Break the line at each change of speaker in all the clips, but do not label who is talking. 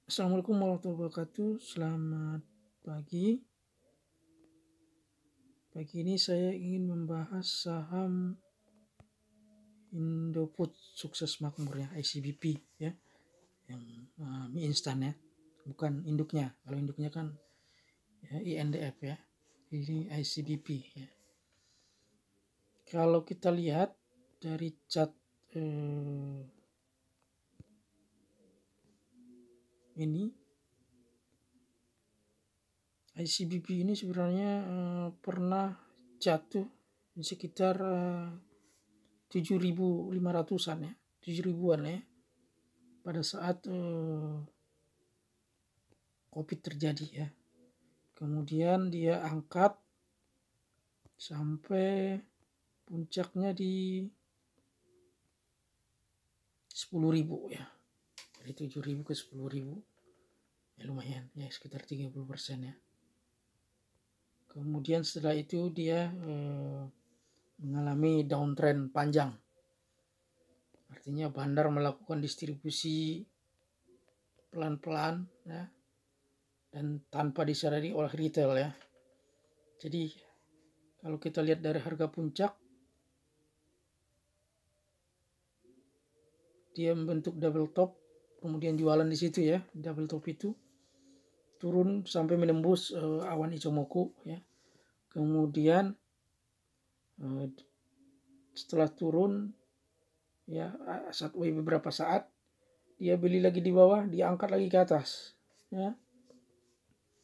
Assalamualaikum warahmatullahi wabarakatuh. Selamat pagi. Pagi ini saya ingin membahas saham Indofood Sukses Makmur ya, ICBP ya, yang mie instan ya, bukan induknya. Kalau induknya kan ya, INDF ya, ini ICBP ya. Kalau kita lihat dari chart ini, ICBP ini sebenarnya pernah jatuh di sekitar 7.500-an ya, 7.000-an ya, pada saat COVID terjadi ya. Kemudian dia angkat sampai puncaknya di 10.000 ya, dari 7.000 ke 10.000 ya, lumayan ya, sekitar 30% ya. Kemudian setelah itu dia mengalami downtrend panjang, artinya bandar melakukan distribusi pelan-pelan ya, dan tanpa disadari oleh retail ya. Jadi kalau kita lihat dari harga puncak, dia membentuk double top, kemudian jualan di situ ya, double top itu turun sampai menembus awan Ichimoku ya. Kemudian setelah turun ya, beberapa saat dia beli lagi di bawah, diangkat lagi ke atas ya,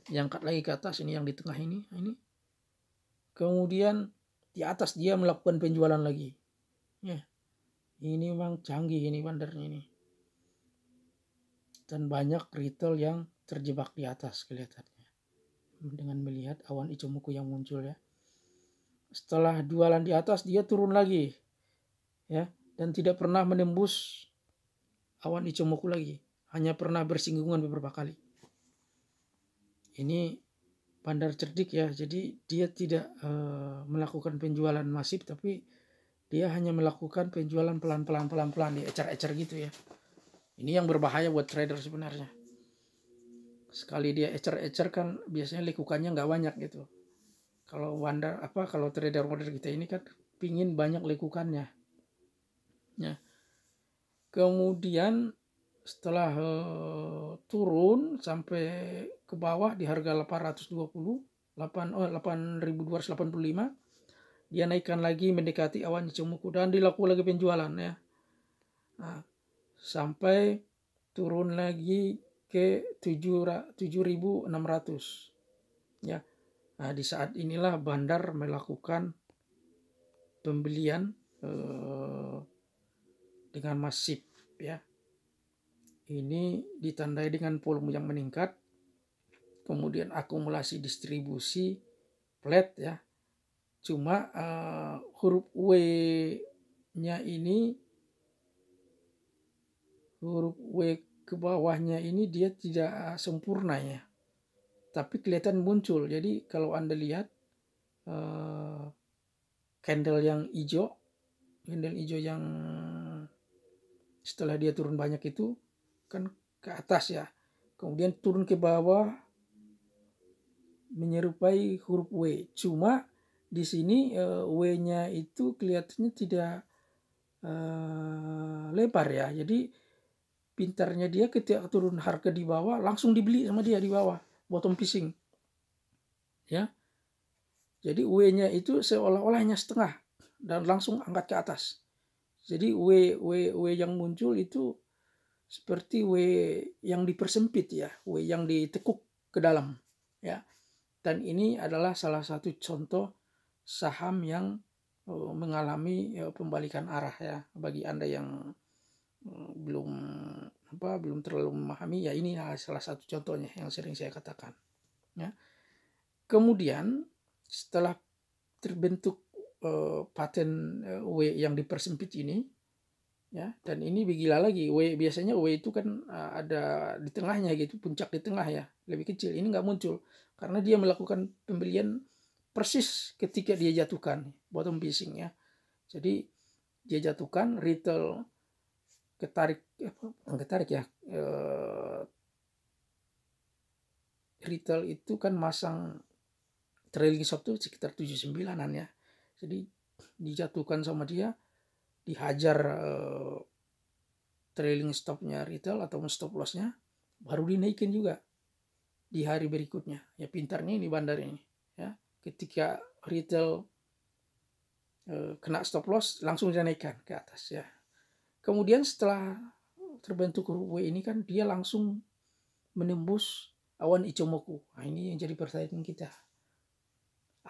diangkat lagi ke atas, ini yang di tengah ini. Kemudian di atas dia melakukan penjualan lagi ya. Ini memang canggih ini bandarnya ini, dan banyak retail yang terjebak di atas kelihatannya dengan melihat awan Ichimoku yang muncul ya. Setelah jualan di atas dia turun lagi ya, dan tidak pernah menembus awan Ichimoku lagi, hanya pernah bersinggungan beberapa kali. Ini bandar cerdik ya, jadi dia tidak melakukan penjualan masif, tapi dia hanya melakukan penjualan pelan-pelan, diecer-ecer gitu ya. Ini yang berbahaya buat trader sebenarnya. Sekali dia ecer-ecer kan biasanya lekukannya nggak banyak gitu. Kalau kalau trader modern kita ini kan pingin banyak lekukannya ya. Kemudian setelah turun sampai ke bawah di harga 8.285, dia naikkan lagi mendekati awan Ichimoku dan dilakukan lagi penjualan ya. Nah, sampai turun lagi ke 7.600 ya. Nah, di saat inilah bandar melakukan pembelian dengan masif ya. Ini ditandai dengan volume yang meningkat, kemudian akumulasi distribusi flat ya. Cuma huruf W-nya ini, huruf W ke bawahnya ini dia tidak sempurna ya, tapi kelihatan muncul. Jadi kalau Anda lihat candle hijau yang setelah dia turun banyak itu kan ke atas ya, kemudian turun ke bawah menyerupai huruf W. Cuma di sini W-nya itu kelihatannya tidak lebar ya. Jadi pintarnya dia ketika turun harga di bawah langsung dibeli sama dia di bawah, bottom fishing ya. Jadi W-nya itu seolah-olah hanya setengah dan langsung angkat ke atas. Jadi W yang muncul itu seperti W yang dipersempit ya, W yang ditekuk ke dalam ya. Dan ini adalah salah satu contoh saham yang mengalami pembalikan arah ya. Bagi Anda yang belum terlalu memahami ya, ini salah satu contohnya yang sering saya katakan ya. Kemudian setelah terbentuk pattern W yang dipersempit ini ya, dan ini gila lagi, biasanya W itu kan ada di tengahnya gitu, puncak di tengah ya, lebih kecil. Ini nggak muncul karena dia melakukan pembelian persis ketika dia jatuhkan bottom fishing ya. Jadi dia jatuhkan, retail ketarik ya, retail itu kan masang trailing stop tuh sekitar 79-an ya. Jadi dijatuhkan sama dia, dihajar trailing stopnya retail atau stop lossnya, baru dinaikin juga di hari berikutnya. Ya pintarnya ini bandar ini ya. Ketika retail kena stop loss langsung dinaikkan ke atas ya. Kemudian setelah terbentuk huruf W ini kan dia langsung menembus awan Ichimoku. Nah, ini yang jadi pertanyaan kita.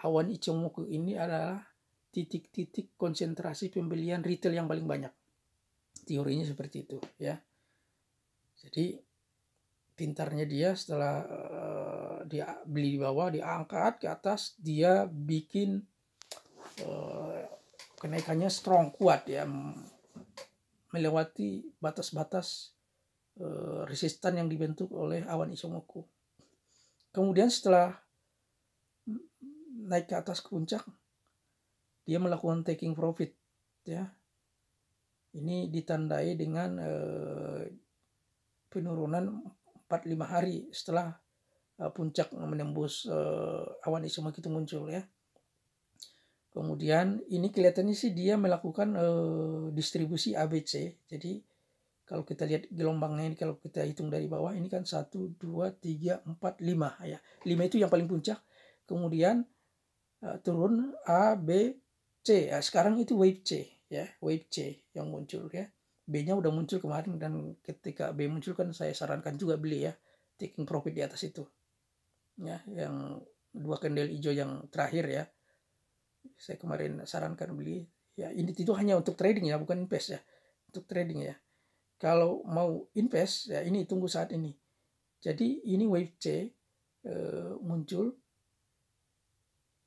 Awan Ichimoku ini adalah titik-titik konsentrasi pembelian retail yang paling banyak. Teorinya seperti itu ya. Jadi pintarnya dia setelah dia beli di bawah, diangkat ke atas, dia bikin kenaikannya strong, kuat ya, melewati batas-batas resistan yang dibentuk oleh awan Ichimoku. Kemudian setelah naik ke atas ke puncak, dia melakukan taking profit ya. Ini ditandai dengan penurunan 4-5 hari setelah puncak menembus awan Ichimoku itu muncul ya. Kemudian ini kelihatannya sih dia melakukan distribusi ABC. Jadi kalau kita lihat gelombangnya ini, kalau kita hitung dari bawah ini kan 1, 2, 3, 4, 5 ya. 5 itu yang paling puncak. Kemudian turun A, B, C. Ya, sekarang itu wave C ya, wave C yang muncul ya. B-nya udah muncul kemarin, dan ketika B muncul kan saya sarankan juga beli ya, taking profit di atas itu. Ya, yang 2 candle hijau yang terakhir ya. Saya kemarin sarankan beli. Ya, ini itu hanya untuk trading ya, bukan invest ya. Untuk trading ya. Kalau mau invest ya ini tunggu saat ini. Jadi ini wave C muncul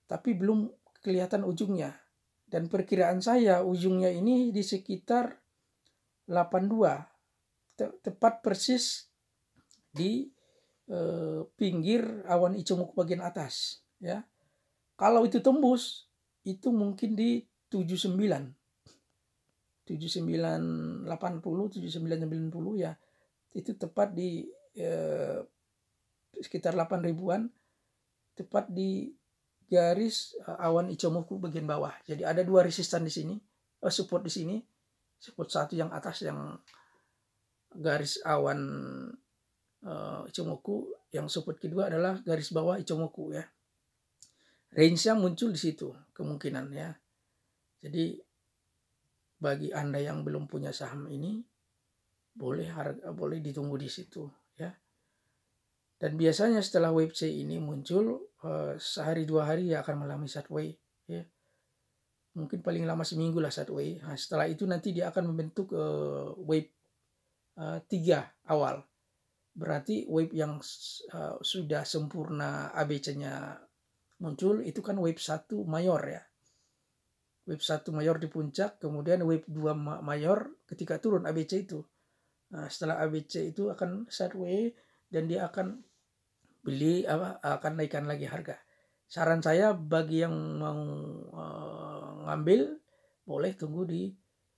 tapi belum kelihatan ujungnya. Dan perkiraan saya ujungnya ini di sekitar 82. Tepat persis di pinggir awan Ichimoku bagian atas ya. Kalau itu tembus itu mungkin di 79, 7980, 7990 ya. Itu tepat di sekitar 8 ribuan, tepat di garis awan Ichimoku bagian bawah. Jadi ada 2 resistan di sini, support di sini, support satu yang atas yang garis awan Ichimoku, yang support kedua adalah garis bawah Ichimoku ya. Range-nya muncul di situ kemungkinan ya. Jadi bagi Anda yang belum punya saham ini, boleh ditunggu di situ ya. Dan biasanya setelah wave C ini muncul, sehari 2 hari ya akan mengalami sideway ya. Mungkin paling lama seminggu lah sideway. Nah, setelah itu nanti dia akan membentuk wave 3 awal. Berarti wave yang sudah sempurna ABC-nya muncul itu kan wave 1 mayor ya. Wave 1 mayor di puncak, kemudian wave 2 mayor ketika turun ABC itu. Nah, setelah ABC itu akan sideway dan dia akan akan naikkan lagi harga. Saran saya bagi yang mau ngambil, boleh tunggu di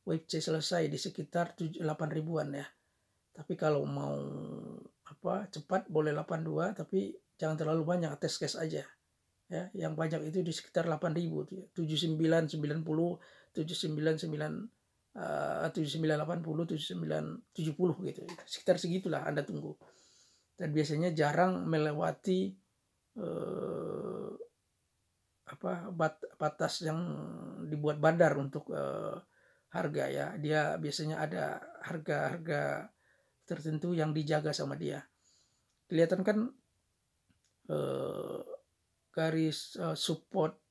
wave C selesai di sekitar 8 ribuan ya. Tapi kalau mau cepat boleh 82, tapi jangan terlalu banyak, test case aja. Ya, yang banyak itu di sekitar 8.000, 7990, 7980, 7970 gitu. Sekitar segitulah Anda tunggu. Dan biasanya jarang melewati batas yang dibuat bandar untuk harga ya. Dia biasanya ada harga-harga tertentu yang dijaga sama dia. Kelihatan kan garis support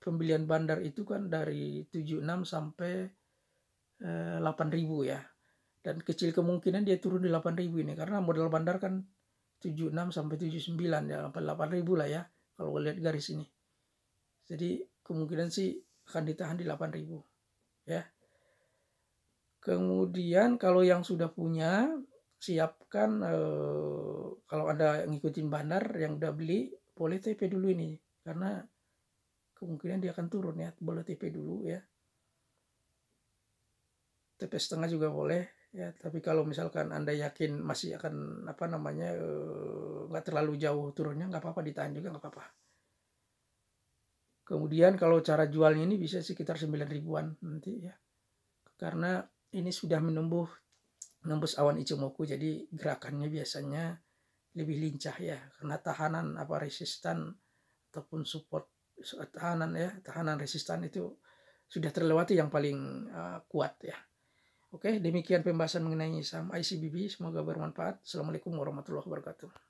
pembelian bandar itu kan dari 76 sampai 8.000 ya. Dan kecil kemungkinan dia turun di 8.000 ini karena modal bandar kan 76 sampai 79 ya, 8.000 lah ya kalau lihat garis ini. Jadi kemungkinan sih akan ditahan di 8.000 ya. Kemudian kalau yang sudah punya, siapkan kalau Anda ngikutin bandar yang udah beli, boleh TP dulu ini karena kemungkinan dia akan turun ya. Boleh TP dulu ya. TP setengah juga boleh. ya. Tapi kalau misalkan Anda yakin masih akan nggak terlalu jauh turunnya, nggak apa-apa, ditahan juga nggak apa-apa. Kemudian kalau cara jualnya ini bisa sekitar 9 ribuan nanti ya, karena ini sudah menembus awan Ichimoku, jadi gerakannya biasanya lebih lincah ya, karena tahanan resistan ataupun support tahanan resistan itu sudah terlewati yang paling kuat ya. Oke, demikian pembahasan mengenai saham ICBP, semoga bermanfaat. Assalamualaikum warahmatullahi wabarakatuh.